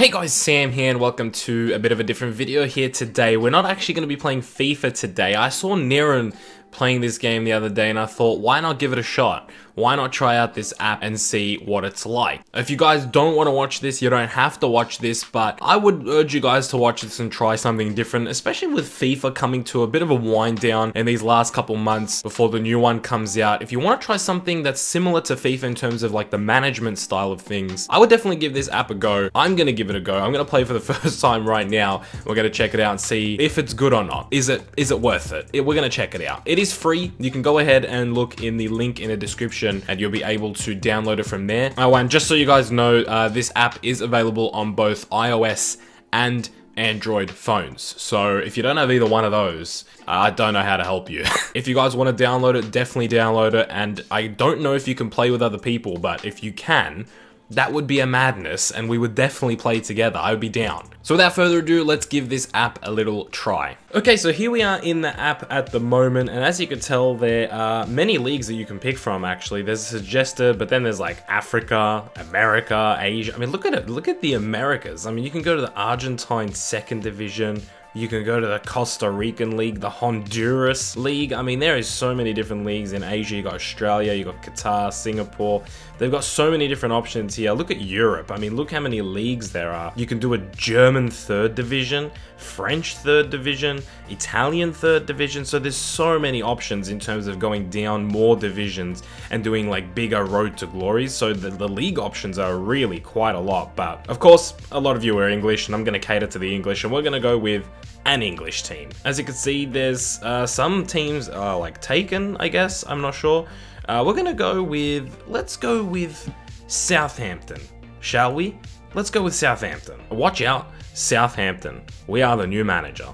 Hey guys, Sam here and welcome to a bit of a different video here today. We're not actually going to be playing FIFA today. I saw Niren playing this game the other day and I thought, why not give it a shot? Why not try out this app and see what it's like? If you guys don't want to watch this, you don't have to watch this, but I would urge you guys to watch this and try something different, especially with FIFA coming to a bit of a wind down in these last couple months before the new one comes out. If you want to try something that's similar to FIFA in terms of like the management style of things, I would definitely give this app a go. I'm going to give it a go. I'm going to play for the first time right now. We're going to check it out and see if it's good or not. Is it worth it? We're going to check it out. It is free. You can go ahead and look in the link in the description and you'll be able to download it from there. Oh, and just so you guys know, this app is available on both iOS and Android phones. So if you don't have either one of those, I don't know how to help you. If you guys want to download it, definitely download it. And I don't know if you can play with other people, but if you can, that would be a madness and we would definitely play together. I would be down. So without further ado, let's give this app a little try. Okay, so here we are in the app at the moment, and as you can tell, there are many leagues that you can pick from actually. There's a suggested, but then there's like Africa, America, Asia. I mean, look at it. Look at the Americas. I mean, you can go to the Argentine 2nd division. You can go to the Costa Rican League, the Honduras League. I mean, there is so many different leagues in Asia. You got Australia, you got Qatar, Singapore. They've got so many different options here. Look at Europe. I mean, look how many leagues there are. You can do a German 3rd division, French 3rd division, Italian 3rd division. So there's so many options in terms of going down more divisions and doing like bigger road to glories. So the league options are really quite a lot. But of course, a lot of you are English and I'm going to cater to the English and we're going to go with an English team. As you can see, there's some teams are like taken, I guess. I'm not sure. We're gonna go with, let's go with Southampton, shall we? Let's go with Southampton. Watch out, Southampton. We are the new manager.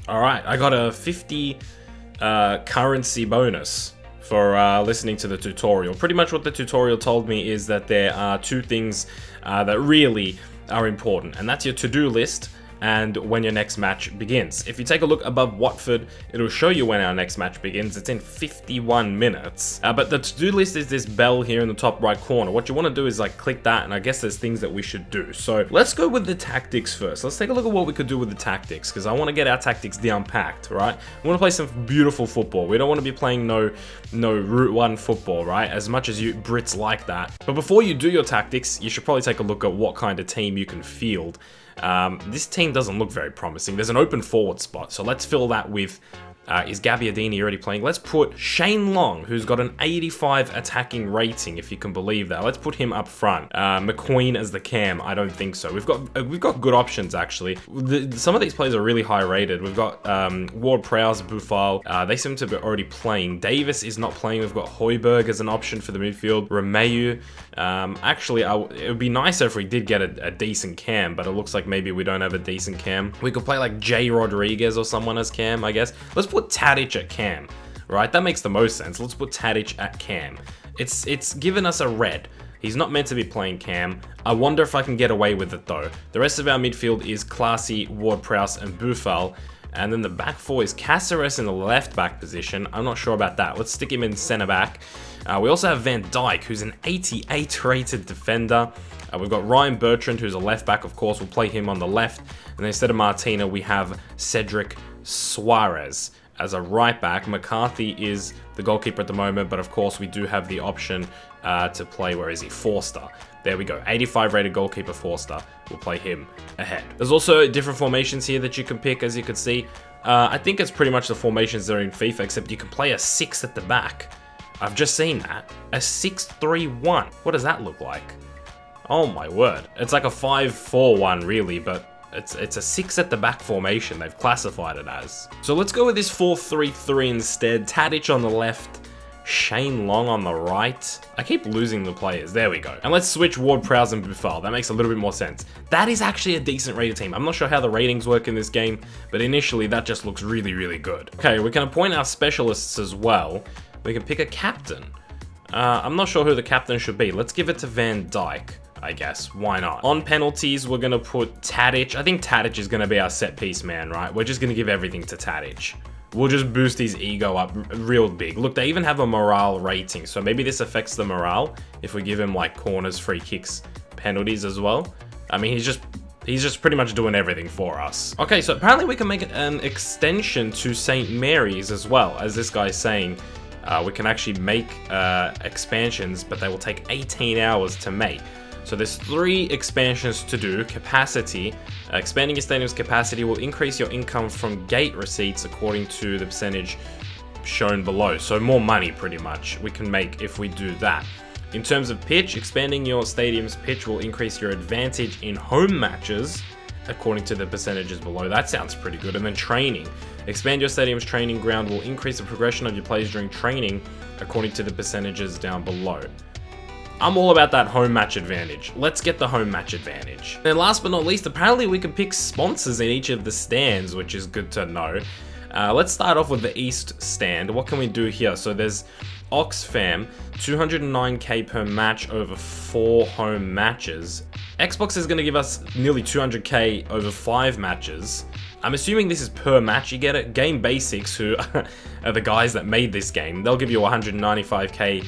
All right, I got a 50 currency bonus for listening to the tutorial. Pretty much what the tutorial told me is that there are two things that really are important, and that's your to-do list and when your next match begins. If you take a look above Watford, it'll show you when our next match begins. It's in 51 minutes. But the to-do list is this bell here in the top right corner. What you want to do is like click that, and I guess there's things that we should do. So let's go with the tactics first. Let's take a look at what we could do with the tactics, because I want to get our tactics down packed, right? We want to play some beautiful football. We don't want to be playing no Route 1 football, right? As much as you Brits like that. But before you do your tactics, you should probably take a look at what kind of team you can field. This team doesn't look very promising. There's an open forward spot, so let's fill that with, is Gabbiadini already playing? Let's put Shane Long, who's got an 85 attacking rating, if you can believe that. Let's put him up front. McQueen as the cam, I don't think so. We've got good options, actually. Some of these players are really high rated. We've got Ward-Prowse, Buffal. They seem to be already playing. Davis is not playing. We've got Højbjerg as an option for the midfield. Romeu. Actually, it would be nicer if we did get a decent cam, but it looks like maybe we don't have a decent cam. We could play like Jay Rodriguez or someone as cam, I guess. Let's put Tadic at cam, right? That makes the most sense. Let's put Tadic at cam. It's given us a red. He's not meant to be playing cam. I wonder if I can get away with it though. The rest of our midfield is Classy, Ward-Prowse, and Buffal. And then the back four is Caceres in the left back position. I'm not sure about that. Let's stick him in center back. We also have Van Dijk, who's an 88 rated defender. We've got Ryan Bertrand, who's a left back, of course. We'll play him on the left. And then instead of Martina, we have Cedric Suarez as a right back. McCarthy is the goalkeeper at the moment, but of course we do have the option to play, where is he? Forster. There we go, 85 rated goalkeeper Forster. We'll play him ahead. There's also different formations here that you can pick, as you can see. I think it's pretty much the formations that are in FIFA, except you can play a 6 at the back. I've just seen that. A 6-3-1. What does that look like? Oh my word. It's like a 5-4-1 really, but it's a 6 at the back formation they've classified it as. So let's go with this 4-3-3 instead. Tadic on the left, Shane Long on the right. I keep losing the players. There we go. And let's switch Ward-Prowse and Buffal. That makes a little bit more sense. That is actually a decent rated team. I'm not sure how the ratings work in this game, but initially that just looks really, really good. Okay, we can appoint our specialists as well. We can pick a captain. I'm not sure who the captain should be. Let's give it to Van Dijk, I guess. Why not? On penalties, we're going to put Tadic. I think Tadic is going to be our set piece man, right? We're just going to give everything to Tadic. We'll just boost his ego up real big. Look, they even have a morale rating, so maybe this affects the morale if we give him like corners, free kicks, penalties as well. I mean, he's just He's just pretty much doing everything for us. Okay, so apparently we can make an extension to St. Mary's as well, as this guy's saying. We can actually make expansions, but they will take 18 hours to make. So there's 3 expansions to do. Capacity. Expanding your stadium's capacity will increase your income from gate receipts according to the percentage shown below. So more money, pretty much, we can make if we do that. In terms of pitch, expanding your stadium's pitch will increase your advantage in home matches according to the percentages below. That sounds pretty good. And then training. Expand your stadium's training ground will increase the progression of your players during training according to the percentages down below. I'm all about that home match advantage. Let's get the home match advantage. And last but not least, apparently we can pick sponsors in each of the stands, which is good to know. Let's start off with the East stand. What can we do here? So there's Oxfam, 209k per match over 4 home matches. Xbox is going to give us nearly 200k over 5 matches. I'm assuming this is per match you get it. Game Basics, who are the guys that made this game, they'll give you 195k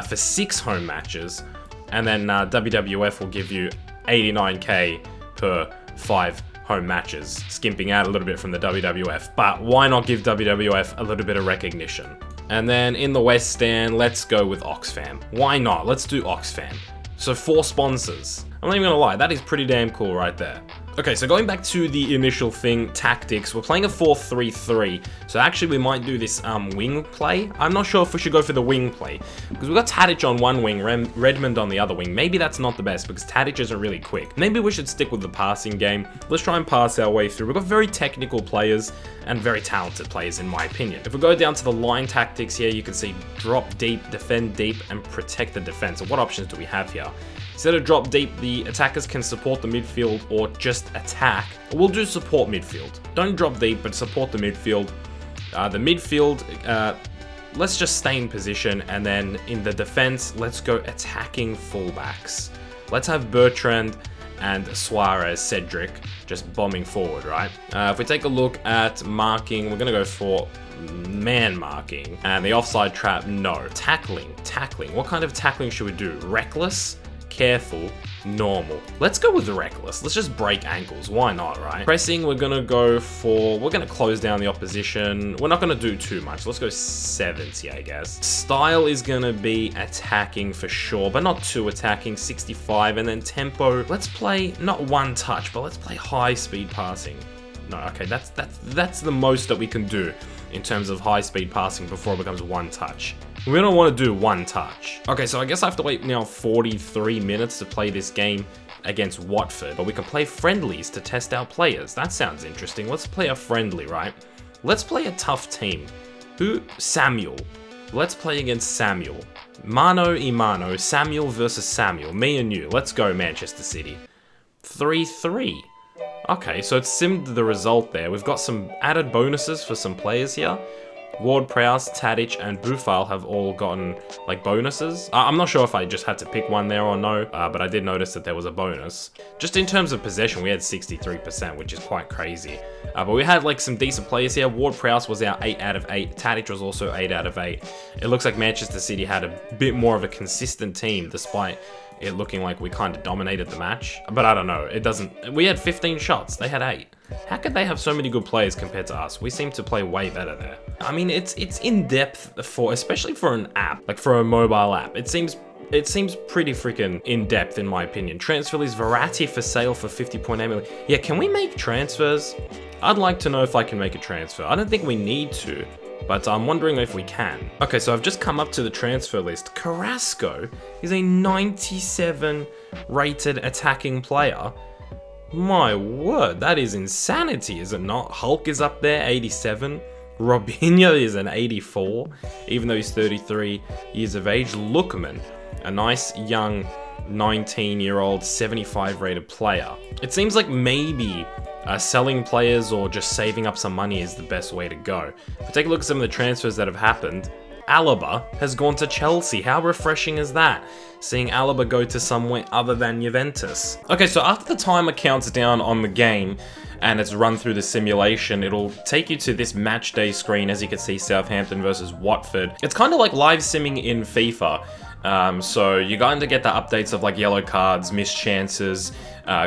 for 6 home matches, and then WWF will give you 89k per 5 home matches, skimping out a little bit from the WWF, but why not give WWF a little bit of recognition? And then in the West stand, let's go with Oxfam. Why not? Let's do Oxfam. So 4 sponsors. I'm not even gonna lie, that is pretty damn cool right there. Okay, so going back to the initial thing, tactics, we're playing a 4-3-3. So actually we might do this wing play. I'm not sure if we should go for the wing play, because we've got Tadic on one wing, Redmond on the other wing. Maybe that's not the best, because Tadic isn't really quick. Maybe we should stick with the passing game. Let's try and pass our way through. We've got very technical players and very talented players, in my opinion. If we go down to the line tactics here, you can see drop deep, defend deep, and protect the defense. So what options do we have here? Instead of drop deep, the attackers can support the midfield or just attack. We'll do support midfield. Don't drop deep, but support the midfield. Let's just stay in position, and then in the defense, let's go attacking fullbacks. Let's have Bertrand and Suarez, Cedric, just bombing forward, right? If we take a look at marking, we're gonna go for man marking. And the offside trap, no. Tackling. What kind of tackling should we do? Reckless? Careful, normal. Let's go with reckless. Let's just break ankles. Why not, right? Pressing, we're gonna close down the opposition. We're not gonna do too much. Let's go 70, I guess. Style is gonna be attacking for sure, but not too attacking, 65. And then tempo, let's play not one touch, but let's play high speed passing. No, okay, that's the most that we can do in terms of high speed passing before it becomes one touch. We don't want to do one touch. Okay, so I guess I have to wait now 43 minutes to play this game against Watford, but we can play friendlies to test our players. That sounds interesting. Let's play a friendly, right? Let's play a tough team. Who? Samuel. Let's play against Samuel. Mano y mano, Samuel versus Samuel. Me and you. Let's go, Manchester City. 3-3. Okay, so it's simmed the result there. We've got some added bonuses for some players here. Ward-Prowse, Tadic, and Boufal have all gotten, like, bonuses. I'm not sure if I just had to pick one there or no, but I did notice that there was a bonus. Just in terms of possession, we had 63%, which is quite crazy. But we had, like, some decent players here. Ward-Prowse was our 8 out of 8. Tadic was also 8 out of 8. It looks like Manchester City had a bit more of a consistent team, despite it looking like we kind of dominated the match. But I don't know, it doesn't... We had 15 shots, they had 8. How could they have so many good players compared to us? We seem to play way better there. I mean, it's in depth for, especially for an app, like for a mobile app. It seems pretty freaking in depth in my opinion. Transfer list, Verratti for sale for 50.8 million. Yeah, can we make transfers? I'd like to know if I can make a transfer. I don't think we need to, but I'm wondering if we can. Okay, so I've just come up to the transfer list. Carrasco is a 97 rated attacking player. My word, that is insanity, is it not? Hulk is up there, 87. Robinho is an 84, even though he's 33 years of age. Lookman, a nice young 19-year-old 75 rated player. It seems like maybe selling players or just saving up some money is the best way to go. If we take a look at some of the transfers that have happened, Alaba has gone to Chelsea. How refreshing is that? Seeing Alaba go to somewhere other than Juventus. Okay, so after the timer counts down on the game and it's run through the simulation, it'll take you to this match day screen. As you can see, Southampton versus Watford. It's kind of like live simming in FIFA. So you're going to get the updates of like yellow cards, missed chances,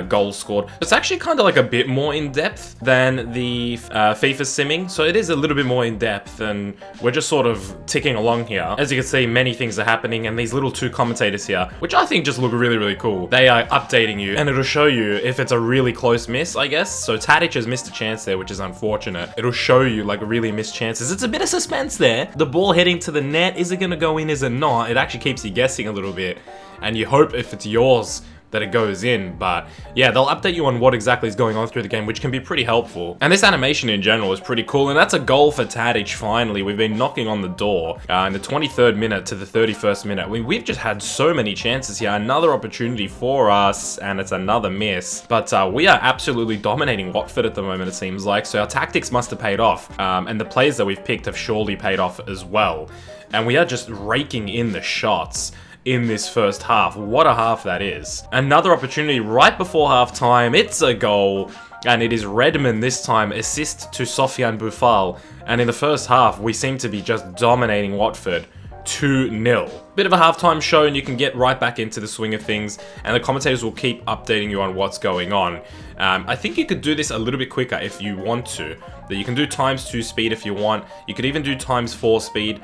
goals scored. It's actually kind of like a bit more in depth than the FIFA simming, so it is a little bit more in depth, and we're just sort of ticking along here. As you can see, many things are happening, and these little two commentators here, which I think just look really, really cool. They are updating you, and it'll show you if it's a really close miss, I guess. So Tadic has missed a chance there, which is unfortunate. It'll show you like really missed chances. It's a bit of suspense there. The ball heading to the net, is it gonna go in, is it not? It actually keeps you guessing a little bit, and you hope if it's yours that it goes in. But yeah, they'll update you on what exactly is going on through the game, which can be pretty helpful. And this animation in general is pretty cool, and that's a goal for Tadic finally. We've been knocking on the door in the 23rd minute to the 31st minute. We've just had so many chances here. Another opportunity for us, and it's another miss. But we are absolutely dominating Watford at the moment, it seems like. So our tactics must have paid off, and the players that we've picked have surely paid off as well. And we are just raking in the shots in this first half. What a half that is. Another opportunity right before half time. It's a goal, and it is Redmond this time, assist to Sofiane Boufal. And in the first half, we seem to be just dominating Watford 2-0. Bit of a halftime show, and you can get right back into the swing of things, and the commentators will keep updating you on what's going on. I think you could do this a little bit quicker if you want to. That you can do ×2 speed if you want. You could even do ×4 speed,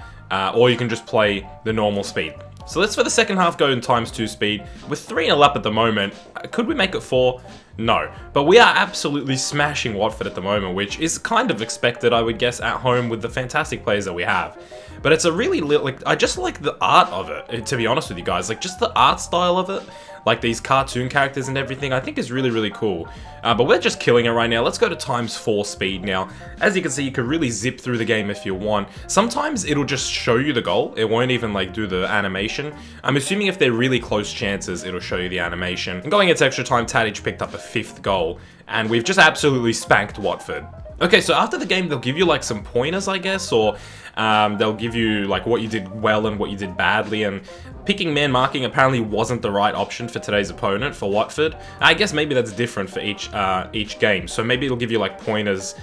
or you can just play the normal speed. So let's, for the second half, go in ×2 speed. We're 3-0 up at the moment. Could we make it 4? No. But we are absolutely smashing Watford at the moment, which is kind of expected, I would guess, at home with the fantastic players that we have. But it's a really, like, I just like the art of it, to be honest with you guys. Like, just the art style of it. Like these cartoon characters and everything, I think is really, really cool. But we're just killing it right now. Let's go to ×4 speed now. As you can see, you can really zip through the game if you want. Sometimes it'll just show you the goal. It won't even like do the animation. I'm assuming if they're really close chances, it'll show you the animation. And going into extra time, Tadic picked up a 5th goal, and we've just absolutely spanked Watford. Okay, so after the game, they'll give you like some pointers, I guess, or they'll give you like what you did well and what you did badly, and picking man marking apparently wasn't the right option for today's opponent, for Watford. I guess maybe that's different for each game, so maybe it'll give you like pointers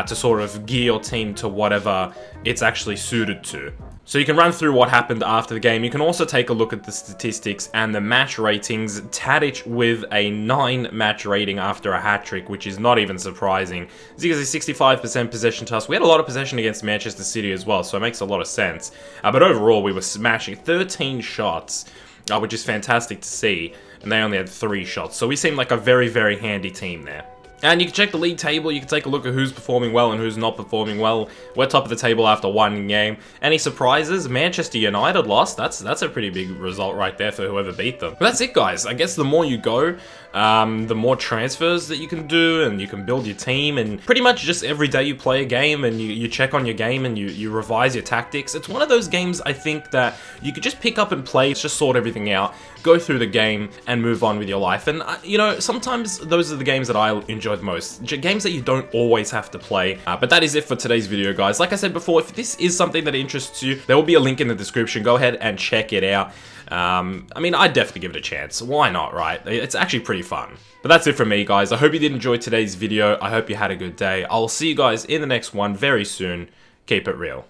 to sort of gear your team to whatever it's actually suited to. So you can run through what happened after the game. You can also take a look at the statistics and the match ratings. Tadic with a 9 match rating after a hat-trick, which is not even surprising. As you can see, 65% possession to us. We had a lot of possession against Manchester City as well, so it makes a lot of sense. But overall, we were smashing 13 shots, which is fantastic to see. And they only had 3 shots. So we seem like a very, very handy team there. And you can check the league table, you can take a look at who's performing well and who's not performing well. We're top of the table after 1 game. Any surprises? Manchester United lost. That's a pretty big result right there for whoever beat them. But that's it, guys. I guess the more you go, the more transfers that you can do, and you can build your team, and pretty much just every day you play a game and you check on your game and you revise your tactics. It's one of those games, I think, that you could just pick up and play, just sort everything out, go through the game and move on with your life. And you know, sometimes those are the games that I enjoy the most. Games that you don't always have to play. But that is it for today's video, guys. Like I said before, if this is something that interests you, there will be a link in the description. Go ahead and check it out. I mean, I'd definitely give it a chance. Why not, right? It's actually pretty fun. But that's it from me, guys. I hope you did enjoy today's video. I hope you had a good day. I'll see you guys in the next one very soon. Keep it real.